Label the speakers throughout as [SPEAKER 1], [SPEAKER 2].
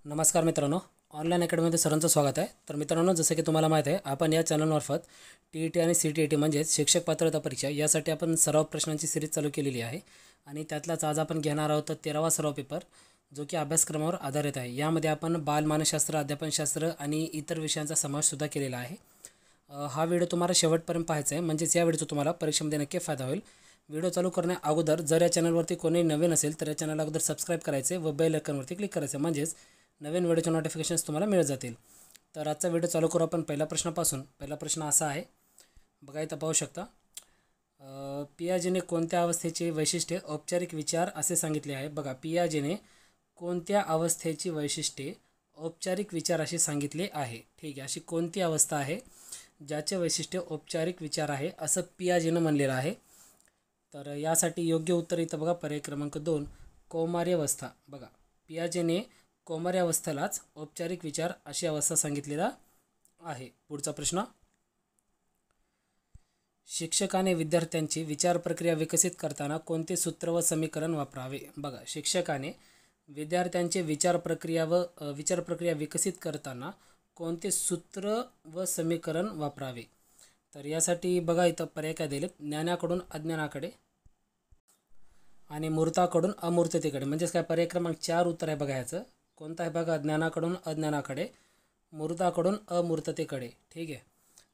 [SPEAKER 1] नमस्कार मित्रांनो, ऑनलाईन अकॅडमीमध्ये सर्वांचं स्वागत आहे. तर मित्रांनो, जसं की तुम्हाला माहीत आहे, आपण या चॅनलमार्फत TET आणि CTET म्हणजेच शिक्षक पात्रता परीक्षा यासाठी आपण सराव प्रश्नांची सिरीज चालू केलेली आहे. आणि त्यातलाच आज आपण घेणार आहोत 13वा सराव पेपर, जो की अभ्यासक्रमावर आधारित आहे. यामध्ये आपण बालमानसशास्त्र, अध्यापनशास्त्र आणि इतर विषयांचा समावेशसुद्धा केलेला आहे. हा व्हिडिओ तुम्हाला शेवटपर्यंत पाहायचा आहे, म्हणजेच या व्हिडिओचा तुम्हाला परीक्षेमध्ये नक्की फायदा होईल. व्हिडिओ चालू करण्या अगोदर जर या चॅनलवरती कोणी नवीन असेल तर या चॅनलला अगोदर सबस्क्राईब करायचे व बेल आयकॉनवरती क्लिक करायचं, म्हणजेच नवीन व्हिडिओचे नोटिफिकेशन्स तुम्हाला मिळत जातील. तर आजचा व्हिडिओ चालू करू आपण पहिल्या प्रश्नापासून. पहिला प्रश्न असा आहे, बघा इथं पाहू शकता. पियाजेने कोणत्या अवस्थेचे वैशिष्ट्ये औपचारिक विचार असे सांगितले आहे. बघा, पियाजेने कोणत्या अवस्थेची वैशिष्ट्ये औपचारिक विचार असे सांगितले आहे. ठीक आहे, अशी कोणती अवस्था आहे ज्याचे वैशिष्ट्य औपचारिक विचार आहे असं पियाजेनं म्हणलेलं आहे. तर यासाठी योग्य उत्तर इथं बघा, पर्याय क्रमांक 2 कौमार्य अवस्था. बघा, पियाजेने कौमार्य अवस्थेलाच औपचारिक विचार अशी अवस्था सांगितलेला आहे. पुढचा प्रश्न, शिक्षकाने विद्यार्थ्यांची विचार प्रक्रिया विकसित करताना कोणते सूत्र व समीकरण वापरावे. बघा, शिक्षकाने विद्यार्थ्यांचे विचार प्रक्रिया विकसित करताना कोणते सूत्र व समीकरण वापरावे. तर यासाठी बघा इथं पर्याय काय दिलेत, ज्ञानाकडून अज्ञानाकडे आणि मूर्ताकडून अमूर्ततेकडे. म्हणजेच काय, पर्याय क्रमांक 4 उत्तर आहे बघा ह्याचं. कोणतं आहे बघा, ज्ञानाकडून अज्ञानाकडे, मूर्ताकडून अमूर्ततेकडे. ठीक आहे,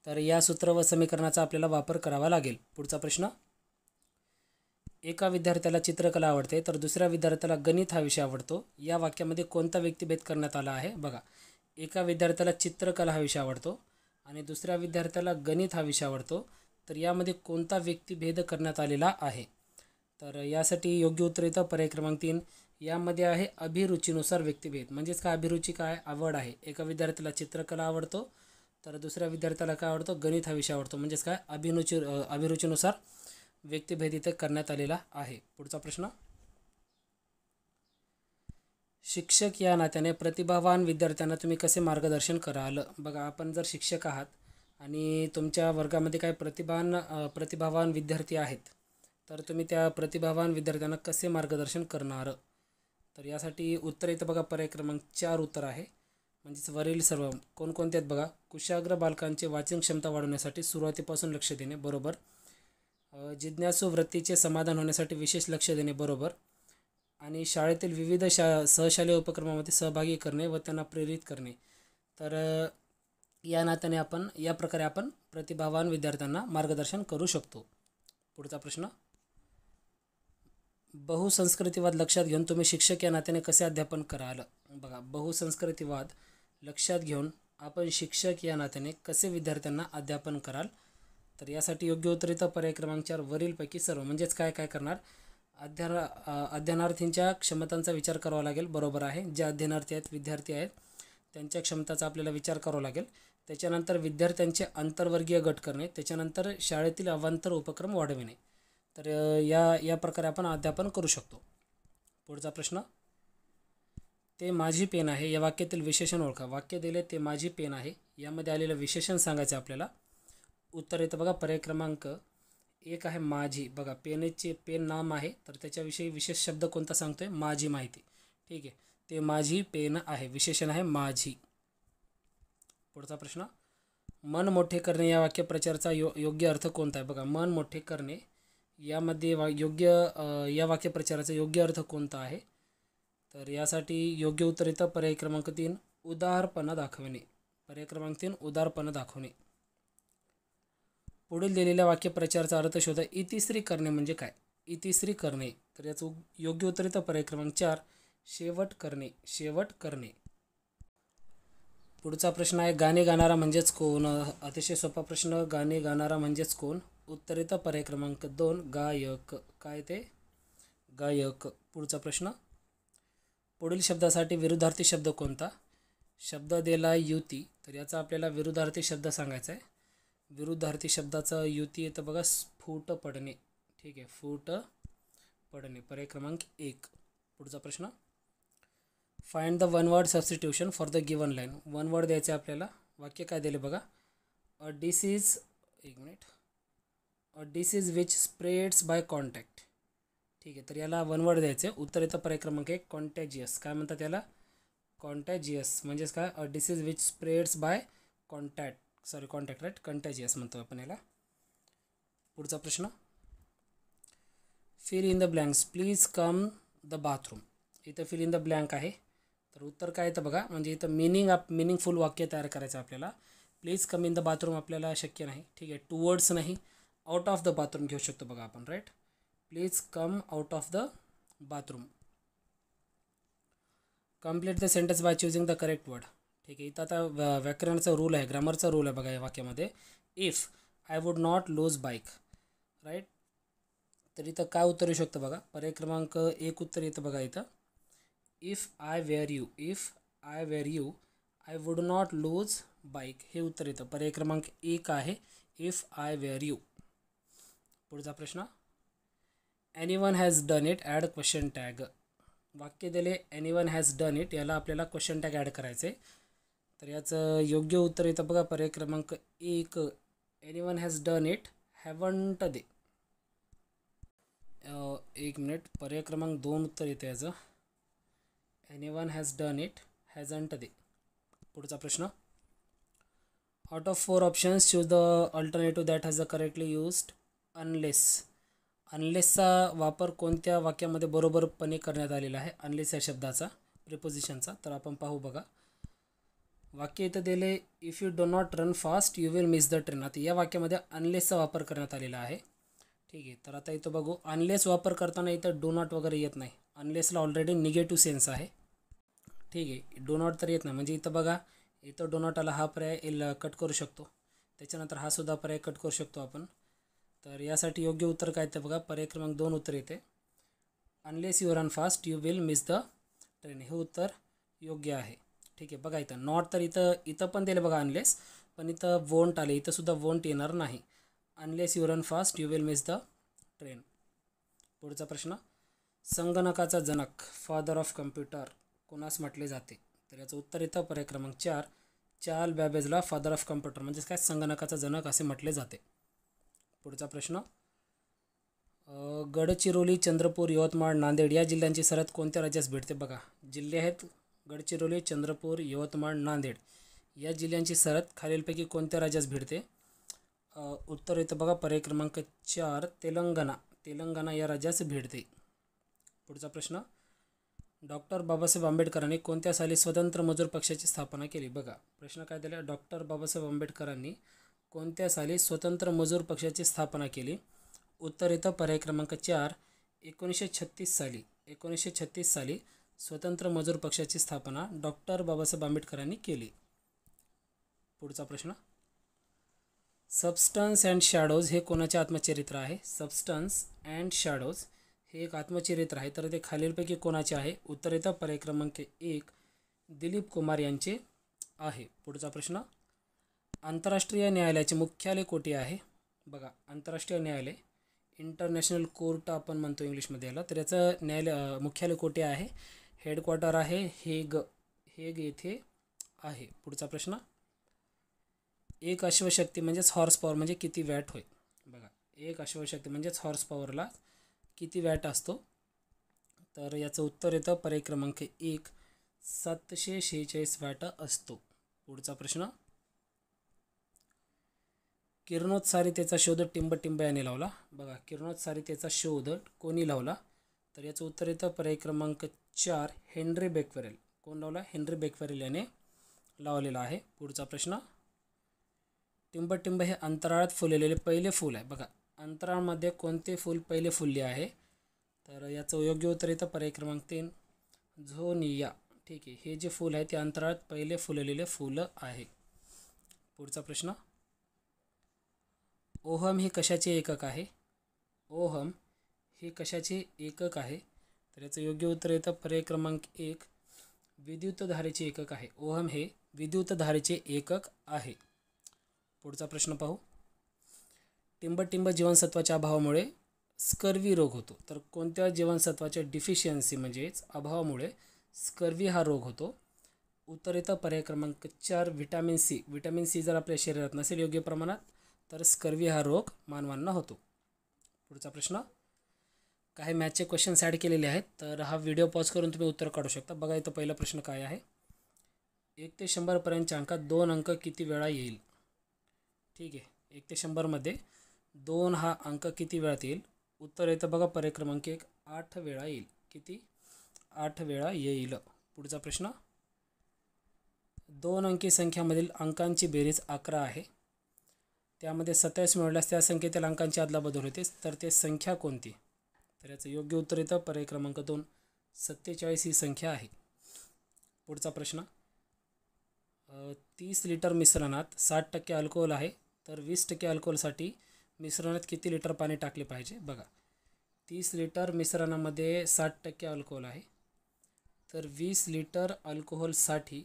[SPEAKER 1] तर या सूत्र व समीकरणाचा आपल्याला वापर करावा लागेल. पुढचा प्रश्न, एका विद्यार्थ्याला चित्रकला आवडते तर दुसऱ्या विद्यार्थ्याला गणित हा विषय आवडतो. या वाक्यामध्ये कोणता व्यक्तिभेद करण्यात आला आहे. बघा, एका विद्यार्थ्याला चित्रकला हा विषय आवडतो आणि दुसऱ्या विद्यार्थ्याला गणित हा विषय आवडतो. तर यामध्ये कोणता व्यक्तिभेद करण्यात आलेला आहे. तर यासाठी योग्य उत्तर येतं पर्याय क्रमांक 3. यामध्ये आहे अभिरुचीनुसार व्यक्तिभेद. म्हणजेच काय, अभिरुची काय, आवड आहे. एका विद्यार्थ्याला चित्रकला आवडतो तर दुसऱ्या विद्यार्थ्याला काय आवडतो, गणित हा विषय आवडतो. म्हणजेच काय, अभिरुचीनुसार व्यक्तिभेद इथे करण्यात आलेला आहे. पुढचा प्रश्न, शिक्षक या नात्याने प्रतिभावान विद्यार्थ्यांना तुम्ही कसे मार्गदर्शन कराल. बघा, आपण जर शिक्षक आहात आणि तुमच्या वर्गामध्ये काही प्रतिभावान विद्यार्थी आहेत, तर तुम्ही त्या प्रतिभावान विद्यार्थ्यांना कसे मार्गदर्शन करणार. तर यासाठी उत्तर येतं बघा, पर्याय क्रमांक 4 उत्तर आहे. म्हणजेच वरील सर्व कोणकोणते आहेत बघा, कुशाग्र बालकांचे वाचन क्षमता वाढवण्यासाठी सुरुवातीपासून लक्ष देणे, बरोबर. जिज्ञासू वृत्तीचे समाधान होण्यासाठी विशेष लक्ष देणे, बरोबर. आणि शाळेतील विविध सहशालेय उपक्रमामध्ये सहभागी करणे व त्यांना प्रेरित करणे. तर या नात्याने या प्रकारे आपण प्रतिभावान विद्यार्थ्यांना मार्गदर्शन करू शकतो. पुढचा प्रश्न, बहुसंस्कृतीवाद लक्षात घेऊन तुम्ही शिक्षक या नात्याने कसे अध्यापन कराल. बघा, बहुसंस्कृतीवाद लक्षात घेऊन आपण शिक्षक या नात्याने कसे विद्यार्थ्यांना अध्यापन कराल. तर यासाठी योग्य उत्तर येतं पर्याय क्रमांक 4 वरीलपैकी सर्व. म्हणजेच काय काय करणार, अध्ययनार्थींच्या क्षमतांचा विचार करावा लागेल, बरोबर आहे. जे अध्ययनार्थी आहेत, विद्यार्थी आहेत, त्यांच्या क्षमताचा आपल्याला विचार करावा लागेल. त्याच्यानंतर विद्यार्थ्यांचे आंतरवर्गीय गट करणे, त्याच्यानंतर शाळेतील अवांतर उपक्रम वाढविणे. तर या प्रकारे आपण अध्यापन करू शकतो. पुढचा प्रश्न, ते माझी पेन आहे या वाक्यातील विशेषण ओळखा. वाक्य दिले, ते माझी पेन आहे, यामध्ये आलेलं विशेषण सांगायचं आपल्याला. उत्तर येतं बघा, पर्याय क्रमांक 1 आहे माझी. बघा, पेन नाम आहे, तर त्याच्याविषयी विशेष शब्द कोणता सांगतोय, माझी माहिती. ठीक आहे, ते माझी पेन आहे, विशेषण आहे माझी. पुढचा प्रश्न, मन मोठे करणे या वाक्यप्रचाराचा योग्य अर्थ कोणता आहे. बघा, मन मोठे करणे यामध्ये या वाक्यप्रचाराचा योग्य अर्थ कोणता आहे. तर यासाठी योग्य उत्तर येतं पर्याय क्रमांक 3 उदारपणा दाखवणे. पर्याय क्रमांक 3 उदारपणा दाखवणे. पुढील दिलेल्या वाक्यप्रचाराचा अर्थ शोधा. इतिश्री करणे म्हणजे काय. इतिश्री करणे, तर याचं योग्य उत्तर येतं पर्याय क्रमांक 4 शेवट करणे. शेवट करणे. पुढचा प्रश्न आहे, गाणे गाणारा म्हणजेच कोण. अतिशय सोपा प्रश्न, गाणे गाणारा म्हणजेच कोण. उत्तर येतं पर्याय क्रमांक 2 गायक. काय ते, गायक. पुढचा प्रश्न, पुढील शब्दासाठी विरुद्धार्थी शब्द कोणता. शब्द दिला युती, तर याचा आपल्याला विरुद्धार्थी शब्द सांगायचा आहे. विरुद्धार्थी शब्दाचा युती येतं बघा, स्फुट पडणे. ठीक आहे, फूट पडणे, पर्याय क्रमांक 1. पुढचा प्रश्न, find the one word substitution for the given line. One word द्यायचे आपल्याला. वाक्य काय दिले बघा, a disease which spreads by contact. ठीक आहे, तर याला वन वर्ड द्यायचे. उत्तर येतं पर्याय क्रमांक 1 कॉन्टॅजियस. काय म्हणतात याला, कॉन्टॅजियस म्हणजेच काय, a disease which spreads by contact right, contagious म्हणतो आपण याला. पुढचा प्रश्न, fill in the blanks please come the bathroom. इथं फिल इन द ब्लँक आहे, तर उत्तर काय येतं बघा. म्हणजे इथं मिनिंगफुल वाक्य तयार करायचं आपल्याला. Please come in the bathroom आपल्याला शक्य नाही, ठीक आहे. टुवर्ड्स नाही, आउट ऑफ द बाथरूम घेऊ शकतो बघा आपण, right. Please come out of the bathroom. Complete the sentence by choosing the correct word. ठीक आहे. इथं आता व्याकरणाचा रूल आहे, ग्रामरचा रूल आहे बघा या वाक्यामध्ये. If I would not lose bike, right. तर इथं काय उत्तर येऊ शकतं बघा. पर्याय क्रमांक 1 उत्तर येतं बघा इथं. If I were you I would not lose bike, हे उत्तर येतं. पर्याय क्रमांक 1 आहे इफ आय वेअर यू. पुढचा प्रश्न, anyone has done it, add question tag. वाक्य दिले एनीवन हॅज डन इट, याला आपल्याला क्वेश्चन टॅग ॲड करायचे. तर याचं योग्य उत्तर येतं बघा पर्याय क्रमांक 1, anyone has done it haven't they. एक मिनिट, पर्याय क्रमांक 2 उत्तर येतं याचं. Anyone has done it hasn't they. पुढचा प्रश्न, out of 4 options choose the alternative that has the correctly used unless. अनलेसचा वापर कोणत्या वाक्यामध्ये बरोबरपणे करण्यात आलेला आहे, अनलेस या शब्दाचा, प्रिपोजिशनचा. तर आपण पाहू बघा. वाक्य इथं दिले, if you do not run fast you will miss the train. आता या वाक्यामध्ये अनलेसचा वापर करण्यात आलेला आहे, ठीक आहे. तर आता इथं बघू, अनलेस वापर करताना इथं डो नॉट वगैरे येत नाही. अनलेसला ऑलरेडी निगेटिव्ह सेन्स आहे, ठीक आहे. डो नॉट तर येत नाही. म्हणजे इथं बघा, इथं डो नॉट आला, हा पर्याय कट करू शकतो. त्याच्यानंतर हा सुद्धा पर्याय कट करू शकतो आपण. तर यासाठी योग्य उत्तर काय येतं बघा, पर्याय क्रमांक 2 उत्तर येते. Unless you run fast you will miss the train, हे उत्तर योग्य आहे, ठीक आहे. बघा इथं नॉट तर इथं पण दिलं बघा अनलेस, पण इथं वोंट आले, इथं सुद्धा वोंट येणार नाही. Unless you run fast you will miss the train. पुढचा प्रश्न, संगणकाचा जनक, फादर ऑफ कम्प्युटर कोणास म्हटले जाते. तर याचं उत्तर येतं पर्याय क्रमांक 4, चार्ल्स बॅबेजला फादर ऑफ कम्प्युटर म्हणजेच काय, संगणकाचा जनक असे म्हटले जाते. पुढचा प्रश्न, गडचिरोली, चंद्रपूर, यवतमाळ, नांदेड या जिल्ह्यांची सरहद कोणत्या राज्यास भेटते. बघा जिल्हे आहेत गडचिरोली, चंद्रपूर, यवतमाळ, नांदेड. या जिल्ह्यांची सरहद खालीलपैकी कोणत्या राज्यास भेटते. उत्तर येतं बघा पर्याय क्रमांक 4, तेलंगणा या राज्यास भेटते. पुढचा प्रश्न, डॉक्टर बाबासाहेब आंबेडकरांनी कोणत्या साली स्वतंत्र मजूर पक्षाची स्थापना केली. बघा प्रश्न काय दिला, डॉक्टर बाबासाहेब आंबेडकरांनी कोणत्या साली स्वतंत्र मजूर पक्षाची स्थापना केली. उत्तर येतं पर्याय क्रमांक 4, 1936 साली स्वतंत्र मजूर पक्षाची स्थापना डॉक्टर बाबासाहेब आंबेडकरांनी केली. पुढचा प्रश्न, सबस्टन्स अँड शॅडोज हे कोणाचे आत्मचरित्र आहे. सबस्टन्स अँड शॅडोज हे एक आत्मचरित्र आहे, तर ते खालीलपैकी कोणाचे आहे. उत्तर येतं पर्याय क्रमांक 1, दिलीप कुमार यांचे आहे. पुढचा प्रश्न, आंतरराष्ट्रीय न्यायालयाचे मुख्यालय कोठे आहे. बघा आंतरराष्ट्रीय न्यायालय, इंटरनॅशनल कोर्ट आपण म्हणतो इंग्लिशमध्ये याला, तर याचं मुख्यालय कोठे आहे. हेडक्वार्टर आहे हेग येथे आहे. पुढचा प्रश्न, एक अश्वशक्ती म्हणजेच हॉर्स पॉवर म्हणजे किती वॅट होय. बघा एक अश्वशक्ती म्हणजेच हॉर्स पॉवरला किती वॅट असतो. तर याचं उत्तर येतं पर्याय क्रमांक 1, 746 वॅट असतो. पुढचा प्रश्न, किरणोत्सारितेचा शोध टिंबटिंब याने लावला. बघा किरणोत्सारितेचा शोध कोणी लावला. तर याचं उत्तर येतं पर्याय क्रमांक 4, हेनरी बेक्वेरेल. कोण लावला, हेनरी बेक्वेरेल याने लावलेला आहे. पुढचा प्रश्न, टिंबटिंब हे अंतराळात फुललेले पहिले फूल आहे. बघा अंतराळामध्ये कोणते फूल पहिले फुलले आहे. तर याचं योग्य उत्तर येतं पर्याय क्रमांक 3, झोनिया. ठीक आहे, हे जे फूल आहे ते अंतराळात पहिले फुललेले फुलं आहे. पुढचा प्रश्न, ओहम हे कशाचे एकक आहे. ओहम हे कशाचे एकक आहे. तर याचं योग्य उत्तर येतं पर्याय क्रमांक 1, विद्युतधारेचे एकक आहे. ओहम हे विद्युतधारेचे एकक आहे. पुढचा प्रश्न पाहू, टिंबटिंब जीवनसत्वाच्या अभावामुळे स्कर्वी रोग होतो. तर कोणत्या जीवनसत्वाच्या डिफिशियन्सी म्हणजेच अभावामुळे स्कर्वी हा रोग होतो. उत्तर येतं पर्याय क्रमांक 4, व्हिटॅमिन सी. व्हिटॅमिन सी जर आपल्या शरीरात नसेल योग्य प्रमाणात तर स्कर्वी हा रोग मानवांना होतो. पुढचा प्रश्न, काही मॅथचे क्वेश्चन्स ॲड केलेले आहेत, तर हा व्हिडिओ पॉज करून तुम्ही उत्तर काढू शकता. बघा इथं पहिला प्रश्न काय आहे. 1 ते 100पर्यंतच्या अंकात 2 अंक किती वेळा येईल? ठीक आहे, 1 ते 100मध्ये 2 हा अंक किती वेळात येईल? उत्तर येतं बघा पर्याय क्रमांक 1, 8 वेळा येईल. किती? 8 वेळा येईल. पुढचा प्रश्न, 2 अंकी संख्यामधील अंकांची बेरीज 11 आहे. त्यामध्ये 27 मिळवल्यास त्या संख्येतील अंकांची अदलाबदल होते, तर ते संख्या कोणती? तर याचं योग्य उत्तर येतं पर्याय क्रमांक 2, 47 ही संख्या आहे. पुढचा प्रश्न, 30 लिटर मिश्रणात 60% अल्कोहोल आहे, तर 20% अल्कोहोलसाठी मिश्रणात किती लिटर पाणी टाकले पाहिजे? बघा, 30 लिटर मिश्रणामध्ये 60% अल्कोहोल आहे, तर 20 लिटर अल्कोहोलसाठी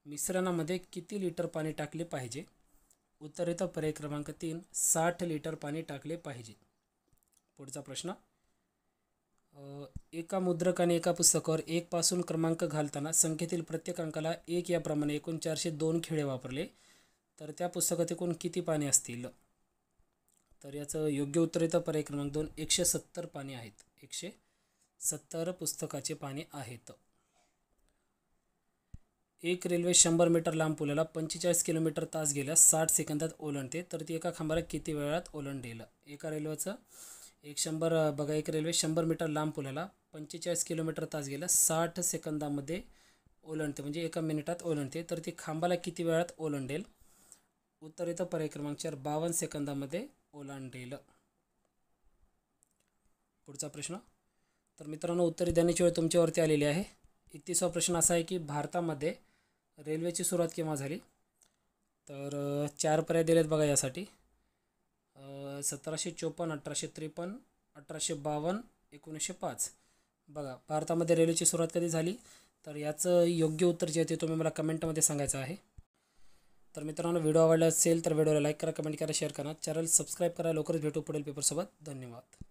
[SPEAKER 1] मिश्रणामध्ये किती लिटर पाणी टाकले पाहिजे? उत्तर येतं पर्याय क्रमांक 3, 60 लिटर पाणी टाकले पाहिजे. पुढचा प्रश्न, एका मुद्रकाने एका पुस्तकावर 1 पासून क्रमांक घालताना संख्येतील प्रत्येक अंकाला 1 याप्रमाणे एकूण 402 खिळे वापरले, तर त्या पुस्तकात एकूण किती पाने असतील? तर याचं योग्य उत्तर येतं पर्याय क्रमांक 2, 170 पाने आहेत. 170 पुस्तकाचे पाने आहेत. एक रेल्वे 100 मीटर लांब पुलाला 45 किलोमीटर तास गेल्यास 60 सेकंदात ओलांडते, तर ती एका खांबाला किती वेळात ओलांडेल? एका रेल्वेचं एक रेल्वे 100 मीटर लांब पुलाला 45 किलोमीटर तास गेल्यास 60 सेकंदामध्ये ओलांडते, म्हणजे एका मिनिटात ओलांडते, तर ती खांबाला किती वेळात ओलांडेल? उत्तर येतं पर्याय क्रमांक 4, 52 सेकंदामध्ये ओलांडेल. पुढचा प्रश्न, तर मित्रांनो उत्तरे देण्याची वेळ तुमच्यावरती आलेली आहे. 31वा प्रश्न असा आहे की भारतामध्ये रेल्वेची सुरुवात केव्हा झाली? तर 4 पर्याय दिलेत बघा यासाठी. 1754, 1853, 1852, 1905. बघा, भारतामध्ये रेल्वेची सुरुवात कधी झाली? तर याचं योग्य उत्तर जे आहे ते तुम्ही मला कमेंटमध्ये सांगायचं आहे. तर मित्रांनो, व्हिडिओ आवडला असेल तर व्हिडिओला लाईक करा, कमेंट करा, शेअर करा, चॅनल सबस्क्राईब करा. लवकरच भेटू पुढील पेपरसोबत. धन्यवाद.